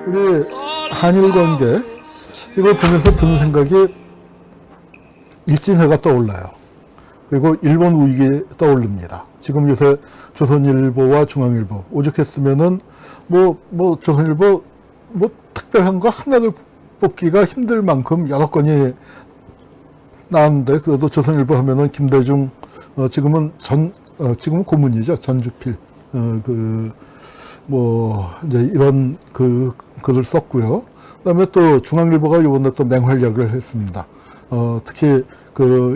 우리 한일 관계 이걸 보면서 드는 생각이 일진회가 떠올라요. 그리고 일본 우익이 떠오릅니다. 지금 요새 조선일보와 중앙일보 오죽했으면은 조선일보 특별한 거 하나를 뽑기가 힘들 만큼 여러 건이 나왔는데, 그래도 조선일보 하면은 김대중, 지금은 고문이죠. 전주필, 이제 이런 글을 썼고요. 그 다음에 또 중앙일보가 이번에 또 맹활약을 했습니다. 특히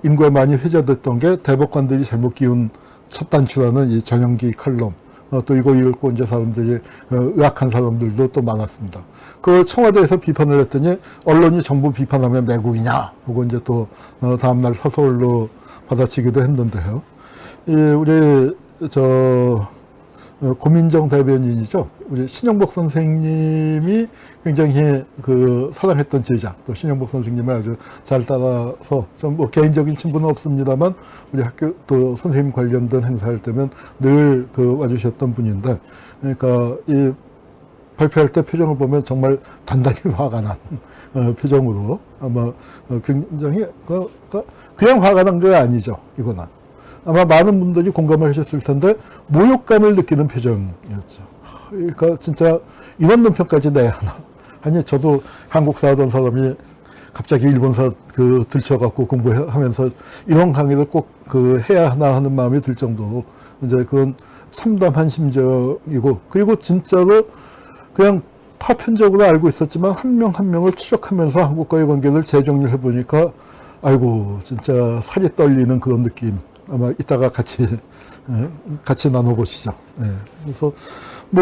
인구에 많이 회자됐던 게 대법관들이 잘못 기운 첫 단추라는 이 전형기 칼럼. 또 이거 읽고 이제 사람들이, 의학한 사람들도 또 많았습니다. 그걸 청와대에서 비판을 했더니 언론이 정부 비판하면 매국이냐 하고 이제 또, 다음날 서서울로 받아치기도 했는데요. 우리, 고민정 대변인이죠. 우리 신영복 선생님이 굉장히 사랑했던 제자, 또 신영복 선생님을 아주 잘 따라서, 좀 개인적인 친분은 없습니다만, 우리 학교 또 선생님 관련된 행사할 때면 늘 와주셨던 분인데, 그러니까 이 발표할 때 표정을 보면 정말 단단히 화가 난 표정으로 아마 굉장히, 그냥 화가 난 게 아니죠, 이거는. 아마 많은 분들이 공감을 하셨을 텐데 모욕감을 느끼는 표정이었죠. 그러니까 진짜 이런 논평까지 내야 하나. 아니, 저도 한국사 하던 사람이 갑자기 일본사 들쳐갖고 공부하면서 이런 강의를 꼭 해야 하나 하는 마음이 들 정도로 이제 그건 참담한 심정이고, 그리고 진짜로 그냥 파편적으로 알고 있었지만 한 명 한 명을 추적하면서 한국과의 관계를 재정리를 해보니까 아이고 진짜 살이 떨리는 그런 느낌. 아마 이따가 같이 나눠보시죠. 그래서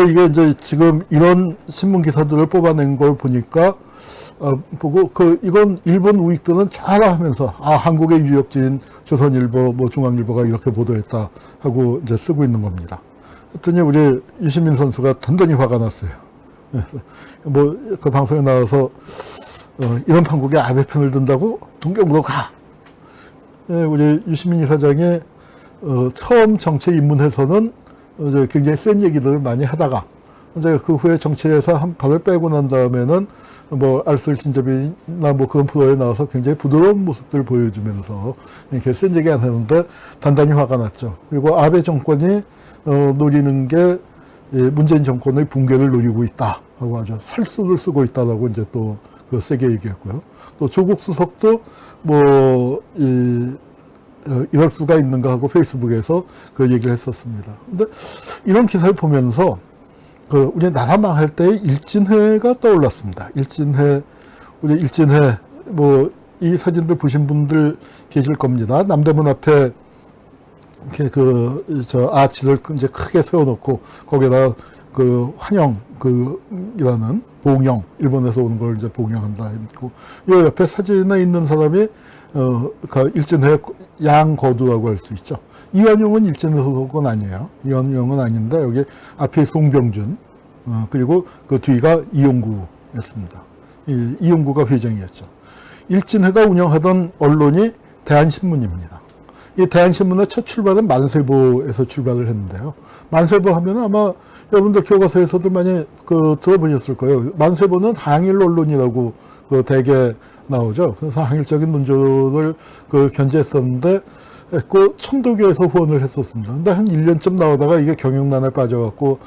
이게 이제 지금 이런 신문 기사들을 뽑아낸 걸 보니까, 보고 이건 일본 우익들은 좋아라 하면서, 한국의 유력지인 조선일보, 중앙일보가 이렇게 보도했다 하고 이제 쓰고 있는 겁니다. 했더니 우리 유시민 선수가 단단히 화가 났어요. 그 방송에 나와서, 이런 판국에 아베 편을 든다고 동경으로 가. 우리 유시민 이사장이 처음 정치에 입문해서는 굉장히 센 얘기들을 많이 하다가 이제 그 후에 정치에서 한 발을 빼고 난 다음에는 알쓸진잡이나 그런 프로에 나와서 굉장히 부드러운 모습들을 보여주면서 이렇게 센 얘기 안 하는데 단단히 화가 났죠. 그리고 아베 정권이 노리는 게 문재인 정권의 붕괴를 노리고 있다 하고 아주 살수를 쓰고 있다라고 이제 또 세게 얘기했고요. 또 조국 수석도 이럴 수가 있는가 하고 페이스북에서 그 얘기를 했었습니다. 근데 이런 기사를 보면서 우리 나라 망할 때의 일진회가 떠올랐습니다. 우리 일진회, 이 사진들 보신 분들 계실 겁니다. 남대문 앞에 이렇게 아치를 이제 크게 세워놓고 거기다가 환영, 이라는 봉영, 일본에서 오는 걸 이제 봉영한다 했고, 요 옆에 사진에 있는 사람이, 일진회 양거두라고 할 수 있죠. 이완용은 일진회 소속은 아니에요. 이완용은 아닌데, 여기 앞에 송병준, 그리고 그 뒤가 이용구였습니다. 이용구가 회장이었죠. 일진회가 운영하던 언론이 대한신문입니다. 이 대한신문의 첫 출발은 만세보에서 출발을 했는데요. 만세보 하면 아마 여러분들 교과서에서도 많이 들어보셨을 거예요. 만세보는 항일 언론이라고 대개 나오죠. 그래서 항일적인 논조를 견제했었는데, 청도교에서 후원을 했었습니다. 근데 한 1년쯤 나오다가 이게 경영난에 빠져갖고,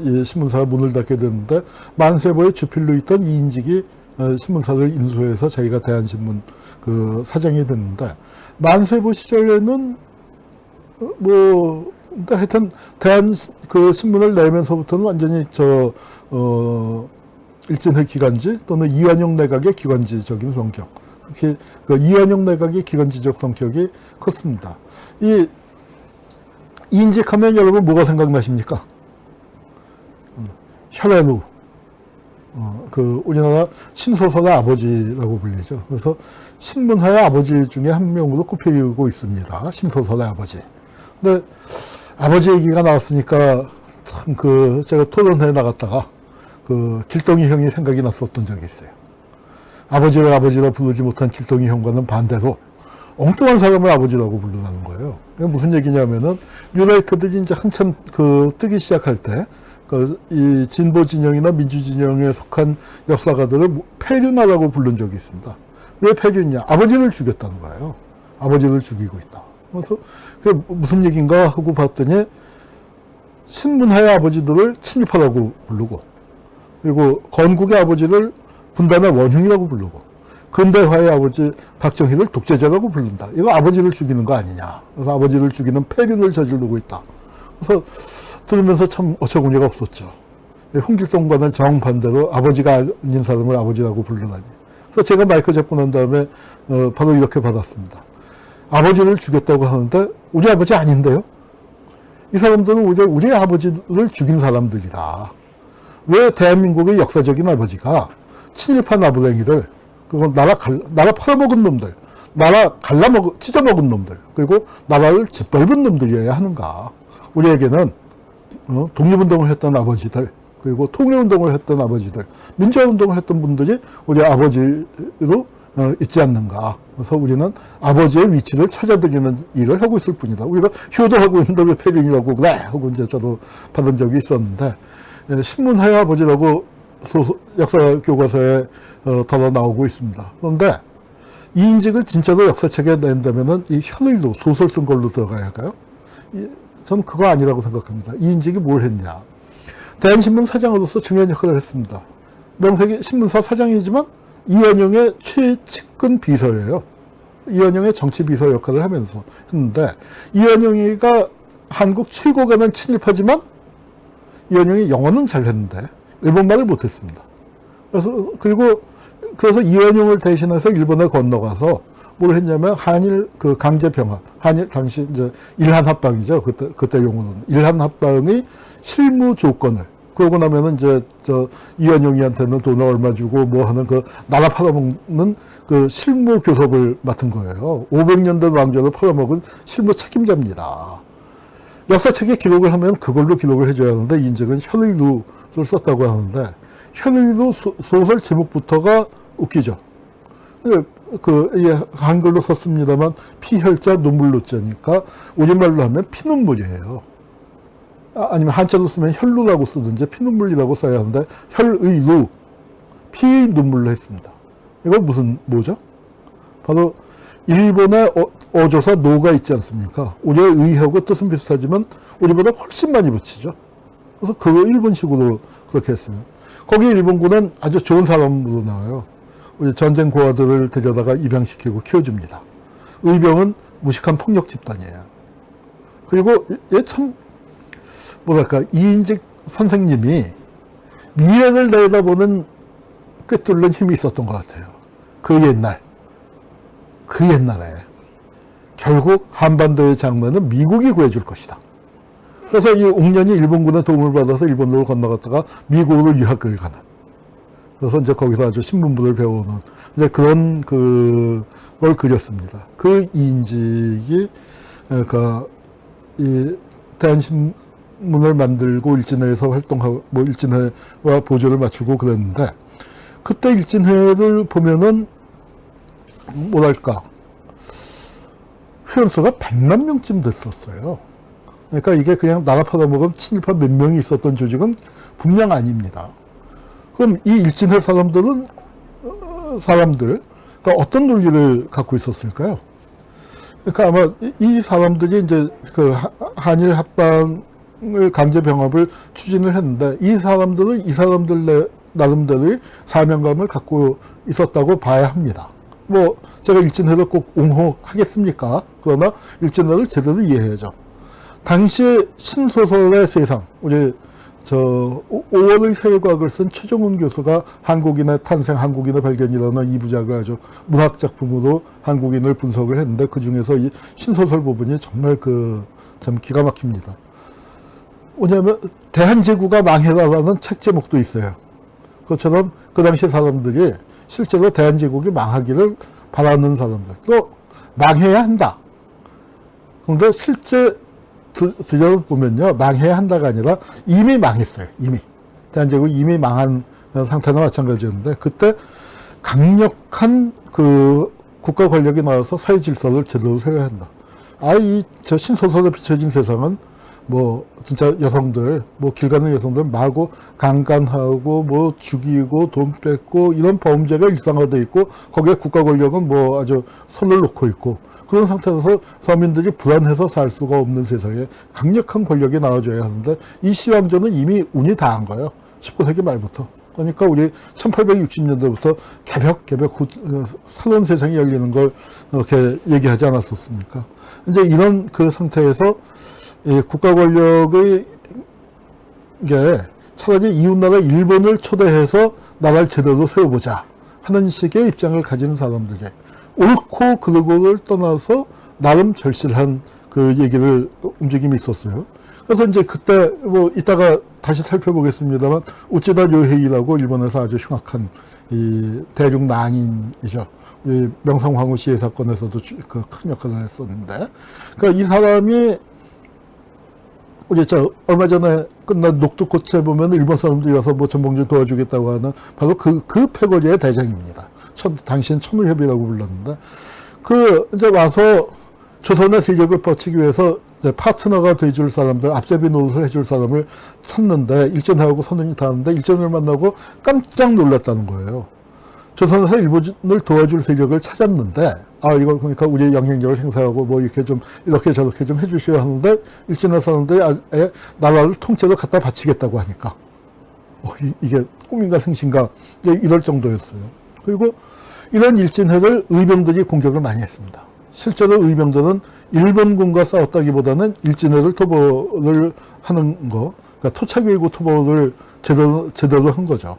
이 신문사가 문을 닫게 됐는데, 만세보의 주필로 있던 이인직이 신문사를 인수해서 자기가 대한신문 사장이 됐는데, 만세보 시절에는 하여튼 신문을 내면서부터는 완전히 일진회 기관지 또는 이완용 내각의 기관지적인 성격. 특히 이완용 내각의 기관지적 성격이 컸습니다. 이인직하면 여러분 뭐가 생각나십니까? 혈애루. 우리나라 신소설의 아버지라고 불리죠. 그래서 신문화의 아버지 중에 한 명으로 꼽히고 있습니다. 신소설의 아버지. 근데 아버지 얘기가 나왔으니까 참 제가 토론회에 나갔다가 길동이 형이 생각이 났었던 적이 있어요. 아버지를 아버지라 부르지 못한 길동이 형과는 반대로 엉뚱한 사람을 아버지라고 부르라는 거예요. 무슨 얘기냐면은 유나이티드들이 이제 한참 뜨기 시작할 때 이 진보 진영이나 민주 진영에 속한 역사가들을 폐륜하라고 부른 적이 있습니다. 왜 폐륜이냐? 아버지를 죽였다는 거예요. 아버지를 죽이고 있다. 그래서 그게 무슨 얘기인가 하고 봤더니 신문화의 아버지들을 친일파라고 부르고, 그리고 건국의 아버지를 분단의 원흉이라고 부르고, 근대화의 아버지 박정희를 독재자라고 부른다. 이거 아버지를 죽이는 거 아니냐. 그래서 아버지를 죽이는 폐륜을 저지르고 있다. 그래서 들으면서 참 어처구니가 없었죠. 홍길동과는 정반대로 아버지가 아닌 사람을 아버지라고 부르다니. 그래서 제가 마이크 잡고 난 다음에 바로 이렇게 받았습니다. 아버지를 죽였다고 하는데 우리 아버지 아닌데요? 이 사람들은 오히려 우리 아버지를 죽인 사람들이다. 왜 대한민국의 역사적인 아버지가 친일파 나부랭이들, 그리고 나라 팔아먹은 놈들, 나라 찢어먹은 놈들, 그리고 나라를 짓밟은 놈들이어야 하는가. 우리에게는 독립운동을 했던 아버지들, 그리고 통일운동을 했던 아버지들, 민주화운동을 했던 분들이 우리 아버지로 있지 않는가. 그래서 우리는 아버지의 위치를 찾아드리는 일을 하고 있을 뿐이다. 우리가 효도하고 있는데 왜 폐륜이라고 그래? 하고 이제 저도 받은 적이 있었는데, 신문화의 아버지라고 역사 교과서에 덜어 나오고 있습니다. 그런데 이 인직을 진짜로 역사책에 낸다면은 이 현의로 소설 쓴 걸로 들어가야 할까요? 저는 그거 아니라고 생각합니다. 이 인직이 뭘 했냐? 대한신문 사장으로서 중요한 역할을 했습니다. 명색이 신문사 사장이지만 이완용의 최측근 비서예요. 이완용의 정치비서 역할을 하면서 했는데, 이완용이가 한국 최고가는 친일파지만 이완용이 영어는 잘했는데 일본말을 못했습니다. 그래서 이완용을 대신해서 일본에 건너가서 뭘 했냐면 한일 그 강제 병합, 한일 당시 이제 일한합방이죠. 그때 용어는 일한합방의 실무 조건을, 그러고 나면은 이제 이완용이한테는 돈을 얼마 주고 뭐 하는 그 나라 팔아먹는 그 실무 교섭을 맡은 거예요. 500년대 왕조를 팔아먹은 실무 책임자입니다. 역사책에 기록을 하면 그걸로 기록을 해줘야 하는데, 이 인적은 현의루를 썼다고 하는데, 현의루 소설 제목부터가 웃기죠. 한글로 썼습니다만 피혈자 눈물로자니까 우리말로 하면 피눈물이에요. 아니면 한자로 쓰면 혈루라고 쓰든지 피눈물이라고 써야 하는데 혈의루, 피의 눈물로 했습니다. 이거 뭐죠? 바로 일본의 어조사 노가 있지 않습니까? 우리의 의하고 뜻은 비슷하지만 우리보다 훨씬 많이 붙이죠. 그래서 그 일본식으로 그렇게 했어요. 거기 일본군은 아주 좋은 사람으로 나와요. 우리 전쟁 고아들을 데려다가 입양시키고 키워줍니다. 의병은 무식한 폭력 집단이에요. 그리고 얘 참 뭐랄까, 이인직 선생님이 미래를 내다보는 꿰뚫는 힘이 있었던 것 같아요. 그 옛날에 결국 한반도의 장래는 미국이 구해줄 것이다. 그래서 이 옥년이 일본군의 도움을 받아서 일본으로 건너갔다가 미국으로 유학을 가는. 그래서 이제 거기서 아주 신문부를 배우는 이제 그런 걸 그렸습니다. 그 이인직이 이 대한신문을 만들고 일진회에서 활동하고 뭐 일진회와 보조를 맞추고 그랬는데, 그때 일진회를 보면은 뭐랄까, 회원수가 100만 명쯤 됐었어요. 그러니까 이게 그냥 나라 팔아먹은 친일파 몇 명이 있었던 조직은 분명 아닙니다. 그럼 이 일진회 사람들, 그러니까 어떤 논리를 갖고 있었을까요? 그러니까 아마 이 사람들이 이제 그 한일 합방을 강제 병합을 추진을 했는데, 이 사람들 나름대로의 사명감을 갖고 있었다고 봐야 합니다. 뭐 제가 일진회를 꼭 옹호하겠습니까? 그러나 일진회를 제대로 이해해야죠. 당시에 신소설의 세상, 우리 5월의 세일과학을 쓴 최종훈 교수가 한국인의 탄생, 한국인의 발견이라는 2부작을 아주 문학 작품으로 한국인을 분석을 했는데, 그 중에서 이 신소설 부분이 정말 참 기가 막힙니다. 뭐냐면 대한제국가 망해라라는 책 제목도 있어요. 그것처럼 그 당시 사람들이 실제로 대한제국이 망하기를 바라는 사람들, 또 망해야 한다. 그런데 실제 들여보면요, 망해야 한다가 아니라 이미 망했어요. 대한제국이 이미 망한 상태나 마찬가지였는데, 그때 강력한 국가 권력이 나와서 사회 질서를 제대로 세워야 한다. 저 신소설에 비춰진 세상은 뭐 진짜 여성들, 뭐 길 가는 여성들 마구 강간하고 뭐 죽이고 돈 뺏고 이런 범죄가 일상화돼 있고 거기에 국가 권력은 뭐 아주 손을 놓고 있고 그런 상태에서 서민들이 불안해서 살 수가 없는 세상에 강력한 권력이 나와줘야 하는데 이 시황조는 이미 운이 다한 거예요. 19세기 말부터. 그러니까 우리 1860년대부터 개벽 새로운 세상이 열리는 걸 이렇게 얘기하지 않았었습니까? 이제 이런 그 상태에서 이 국가 권력의 게 차라리 이웃나라 일본을 초대해서 나라를 제대로 세워보자 하는 식의 입장을 가지는 사람들에게 옳고 그르고를 떠나서 나름 절실한 그 얘기를 움직임이 있었어요. 그래서 이제 그때 뭐 이따가 다시 살펴보겠습니다만 우찌다 료헤이라고 일본에서 아주 흉악한 이 대륙 낭인이죠. 우리 명성황후 시해 사건에서도 그 큰 역할을 했었는데, 그러니까 이 사람이 우리 얼마 전에 끝난 녹두꽃에 보면 일본 사람들이 와서 뭐 전봉준 도와주겠다고 하는 바로 그 패거리의 대장입니다. 당시엔 천우협이라고 불렀는데, 이제 와서 조선의 세력을 뻗치기 위해서 파트너가 돼줄 사람들, 앞제비 노릇을 해줄 사람을 찾는데, 일전하고 선언이 닿았는데, 일전을 만나고 깜짝 놀랐다는 거예요. 조선에서 일본을 도와줄 세력을 찾았는데, 이거 그러니까 우리의 영향력을 행사하고 뭐 이렇게 좀, 이렇게 저렇게 좀 해주셔야 하는데, 일전의 사람들이 아예 나라를 통째로 갖다 바치겠다고 하니까, 이게 꿈인가 생신가, 이럴 정도였어요. 그리고 이런 일진회를 의병들이 공격을 많이 했습니다. 실제로 의병들은 일본군과 싸웠다기보다는 일진회를 토벌을 하는 거, 그러니까 토착일구 토벌을 제대로 한 거죠.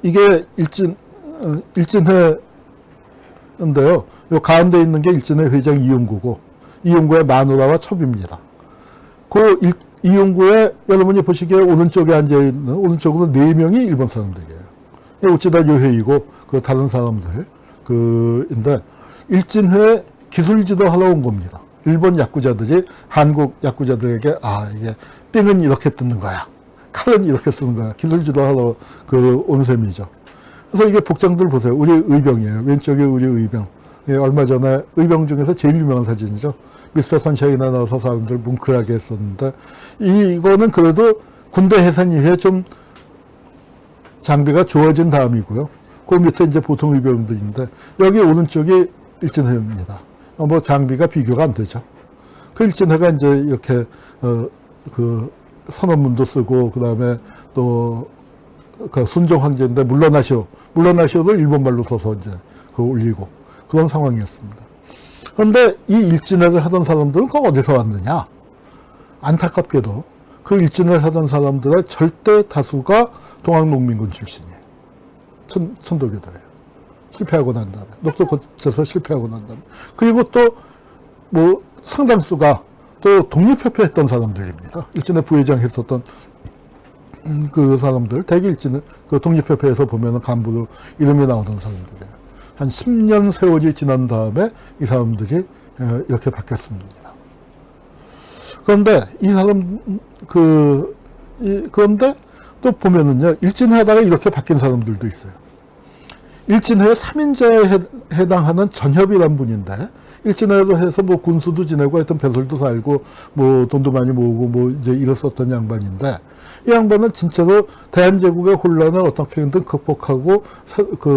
이게 일진회인데요. 요 가운데 있는 게 일진회 회장 이용구고, 이용구의 마누라와 첩입니다. 이용구의 여러분이 보시기에 오른쪽에 앉아있는, 오른쪽으로 4명이 일본 사람들이에요. 우찌다 료헤이고, 다른 사람들, 인데, 일진회 기술 지도하러 온 겁니다. 일본 야쿠자들이 한국 야쿠자들에게, 이게, 삥은 이렇게 뜯는 거야. 칼은 이렇게 쓰는 거야. 기술 지도하러 온 셈이죠. 그래서 이게 복장들 보세요. 우리 의병이에요. 왼쪽에 우리 의병. 얼마 전에 의병 중에서 제일 유명한 사진이죠. 미스터 선샤인에 나와서 사람들 뭉클하게 했었는데, 이거는 그래도 군대 해산 이후에 좀 장비가 좋아진 다음이고요. 그 밑에 이제 보통 의병들인데, 여기 오른쪽이 일진회입니다. 뭐 장비가 비교가 안 되죠. 그 일진회가 이제 이렇게, 선언문도 쓰고, 그 다음에 또, 순종 황제인데 물러나시오도 일본말로 써서 이제 올리고, 그런 상황이었습니다. 그런데 이 일진회를 하던 사람들은 어디서 왔느냐? 안타깝게도 그 일진회를 하던 사람들의 절대 다수가 동학농민군 출신이에요. 천도교도예요. 실패하고 난 다음에. 녹두꽃에서 실패하고 난 다음에. 그리고 또 뭐 상당수가 또 독립협회 했던 사람들입니다. 일진회 부회장 했었던 그 사람들, 대기 일진회, 독립협회에서 보면은 간부로 이름이 나오던 사람들이에요. 한 10년 세월이 지난 다음에 이 사람들이 이렇게 바뀌었습니다. 그런데 이 사람, 그런데 또 보면은요, 일진회하다가 이렇게 바뀐 사람들도 있어요. 일진회의 3인자에 해당하는 전협이란 분인데, 일진회로 해서 뭐 군수도 지내고 하여튼 배설도 살고 뭐 돈도 많이 모으고 뭐 이제 이랬었던 양반인데, 이 양반은 진짜로 대한제국의 혼란을 어떻게든 극복하고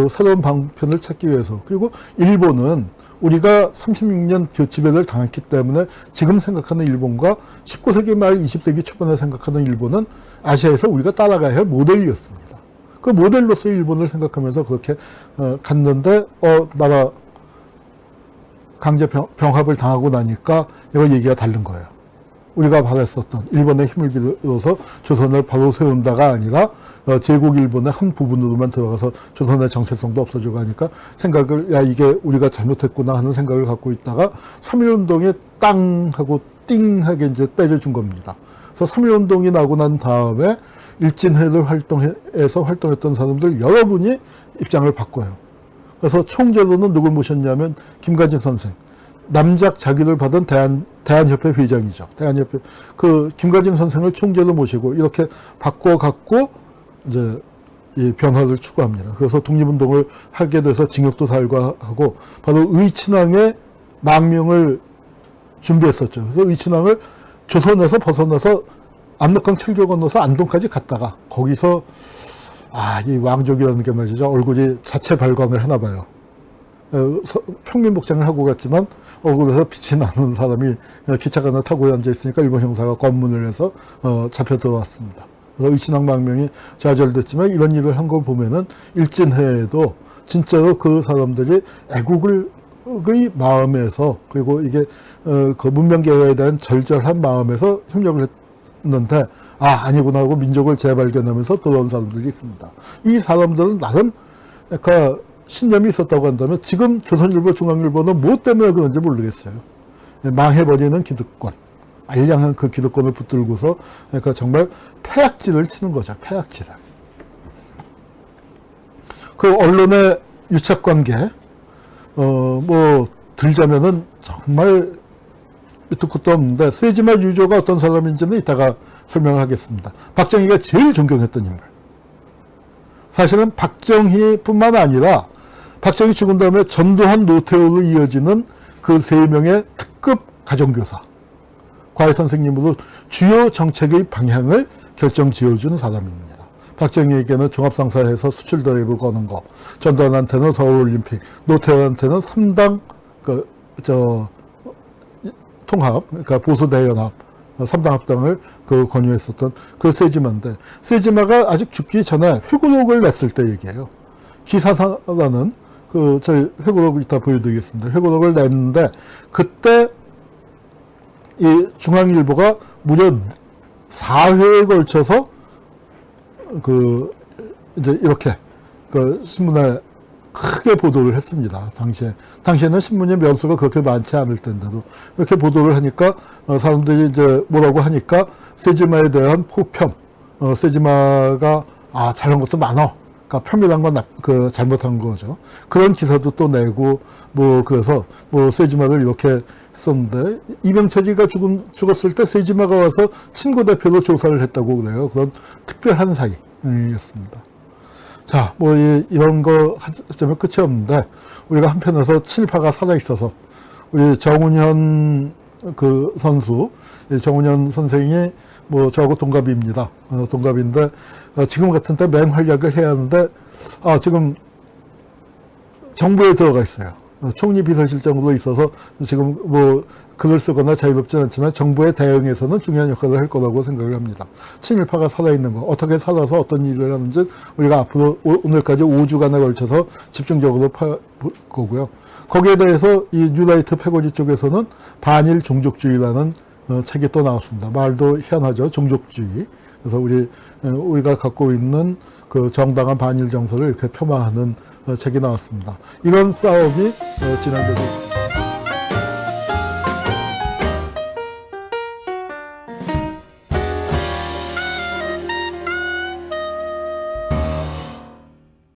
새로운 방편을 찾기 위해서, 그리고 일본은 우리가 36년 지배를 당했기 때문에 지금 생각하는 일본과 19세기 말 20세기 초반에 생각하는 일본은 아시아에서 우리가 따라가야 할 모델이었습니다. 그 모델로서의 일본을 생각하면서 그렇게 갔는데 나라 강제 병합을 당하고 나니까 이거 얘기가 다른 거예요. 우리가 바랬었던 일본의 힘을 빌어서 조선을 바로 세운다가 아니라 제국 일본의 한 부분으로만 들어가서 조선의 정체성도 없어지고 하니까 생각을, 이게 우리가 잘못했구나 하는 생각을 갖고 있다가 3.1운동에 땅 하고 띵하게 이제 때려준 겁니다. 그래서 3.1운동이 나고 난 다음에 일진회를 활동했던 사람들 여러분이 입장을 바꿔요. 그래서 총재로는 누굴 모셨냐면 김관진 선생. 남작 자기를 받은 대한협회 회장이죠. 대한협회. 김관진 선생을 총재로 모시고 이렇게 바꿔갖고 이제 이 변화를 추구합니다. 그래서 독립운동을 하게 돼서 징역도 살고 하고 바로 의친왕의 망명을 준비했었죠. 그래서 의친왕을 조선에서 벗어나서 압록강 철교 건너서 안동까지 갔다가 거기서 이 왕족이라는 게 말이죠. 얼굴이 자체 발광을 하나 봐요. 평민복장을 하고 갔지만 얼굴에서 빛이 나는 사람이 기차가 하나 타고 앉아 있으니까 일본 형사가 검문을 해서 잡혀 들어왔습니다. 그래서 의친왕 망명이 좌절됐지만 이런 일을 한 걸 보면은 일진회에도 진짜로 그 사람들이 애국의 마음에서 그리고 이게 그 문명개혁에 대한 절절한 마음에서 협력을 했는데 아니구나 하고 민족을 재발견하면서 들어온 사람들이 있습니다. 이 사람들은 나름 그러니까 신념이 있었다고 한다면 지금 조선일보, 중앙일보는 뭐 때문에 그런지 모르겠어요. 망해버리는 기득권, 알량한 그 기득권을 붙들고서 그러니까 정말 폐악질을 치는 거죠. 폐악질을. 그 언론의 유착관계 뭐 들자면은 정말 밑도 끝도 없는데 세지마 유조가 어떤 사람인지는 이따가 설명하겠습니다. 박정희가 제일 존경했던 인물. 사실은 박정희뿐만 아니라 박정희 죽은 다음에 전두환, 노태우로 이어지는 그 세 명의 특급 가정교사, 과외 선생님으로 주요 정책의 방향을 결정 지어준 사람입니다. 박정희에게는 종합상사에서 수출 드라이브 거는 거, 전두환한테는 서울올림픽, 노태우한테는 3당 통합, 그러니까 보수대연합, 3당 합당을 권유했었던 그 세지마인데, 세지마가 아직 죽기 전에 회고록을 냈을 때 얘기예요. 기사사라는 저희 회고록을 이따 보여드리겠습니다. 회고록을 냈는데, 그때 이 중앙일보가 무려 4회에 걸쳐서 이제 이렇게 신문에 크게 보도를 했습니다. 당시에는 신문의 면수가 그렇게 많지 않을 텐데도 이렇게 보도를 하니까 사람들이 이제 뭐라고 하니까 세지마에 대한 포평, 세지마가 잘한 것도 많어. 그러니까 편밀한 건 잘못한 거죠. 그런 기사도 또 내고 그래서 세지마를 이렇게 했었는데 이병철이가 죽었을 때 세지마가 와서 친구 대표로 조사를 했다고 그래요. 그런 특별한 사이였습니다. 자, 이런 거 하자면 끝이 없는데, 우리가 한편에서 친일파가 살아있어서, 우리 정운현 선수, 정운현 선생이 저하고 동갑입니다. 동갑인데, 지금 같은 때 맹활약을 해야 하는데, 지금 정부에 들어가 있어요. 총리 비서실장으로 있어서 지금 글을 쓰거나 자유롭진 않지만 정부의 대응에서는 중요한 역할을 할 거라고 생각을 합니다. 친일파가 살아있는 거, 어떻게 살아서 어떤 일을 하는지 우리가 앞으로 오늘까지 5주간에 걸쳐서 집중적으로 볼 거고요. 거기에 대해서 이 뉴라이트 패거지 쪽에서는 반일 종족주의라는 책이 또 나왔습니다. 말도 희한하죠. 종족주의. 그래서 우리가 갖고 있는 그 정당한 반일 정서를 이렇게 폄하하는 책이 나왔습니다. 이런 싸움이 진행되고 있습니다.